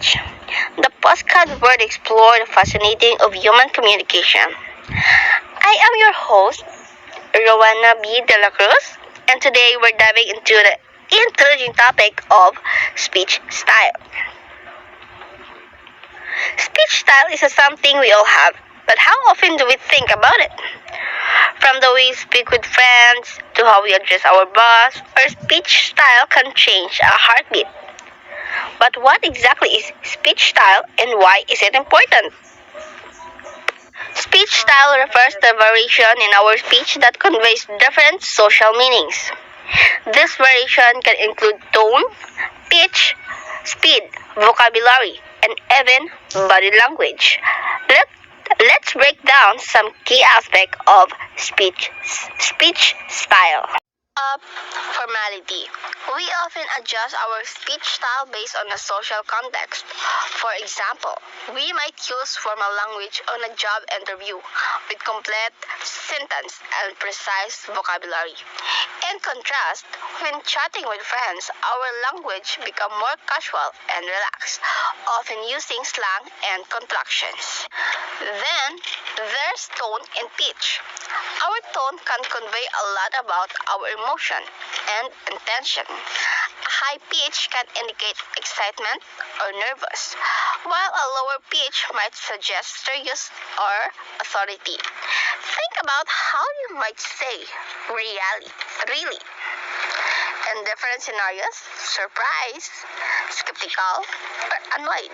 Language. The postcard would explore the fascinating of human communication. I am your host, Rowena B. De La Cruz, and today we're diving into the intriguing topic of speech style. Speech style is something we all have, but how often do we think about it? From the way we speak with friends to how we address our boss, our speech style can change a heartbeat. But what exactly is speech style and why is it important? Speech style refers to a variation in our speech that conveys different social meanings. This variation can include tone, pitch, speed, vocabulary, and even body language. Let, let's break down some key aspects of speech style. Formality. We often adjust our speech style based on a social context. For example, we might use formal language on a job interview with complete sentence and precise vocabulary. In contrast, when chatting with friends, our language becomes more casual and relaxed, often using slang and contractions. Then, there's tone and pitch. Our tone can convey a lot about our emotion and intention. A high pitch can indicate excitement or nervous, while a lower pitch might suggest serious or authority. Think about how you might say really. In different scenarios, surprise, skeptical, or annoyed,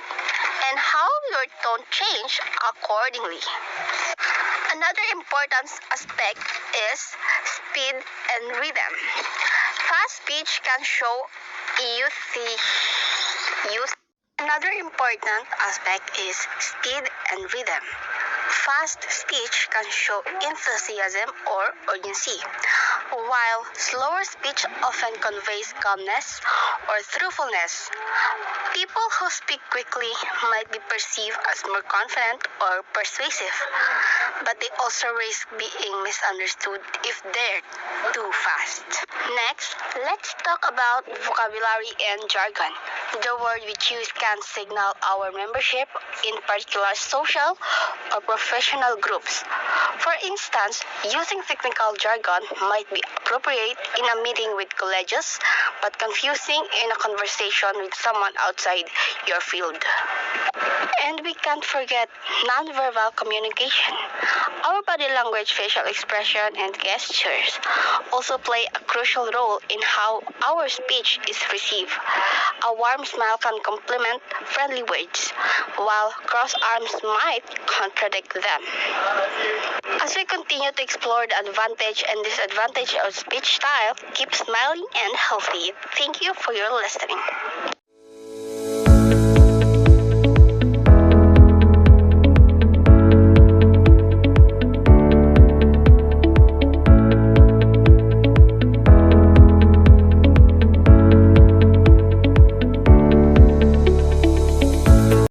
and how your tone change accordingly. Another important aspect is speed and rhythm. Fast speech can show youth. Another important aspect is speed and rhythm. Fast speech can show enthusiasm or urgency, while slower speech often conveys calmness or truthfulness. People who speak quickly might be perceived as more confident or persuasive, but they also risk being misunderstood if they're too fast. Next, let's talk about vocabulary and jargon. The word we choose can signal our membership in particular social or professional groups. For instance, using technical jargon might be appropriate in a meeting with colleagues, but confusing in a conversation with someone outside your field. And we can't forget nonverbal communication. Our body language, facial expression, and gestures also play a crucial role in how our speech is received. A warm smile can complement friendly words, while crossed arms might contradict them. As we continue to explore the advantage and disadvantage of speech style, keep smiling and healthy. Thank you for your listening.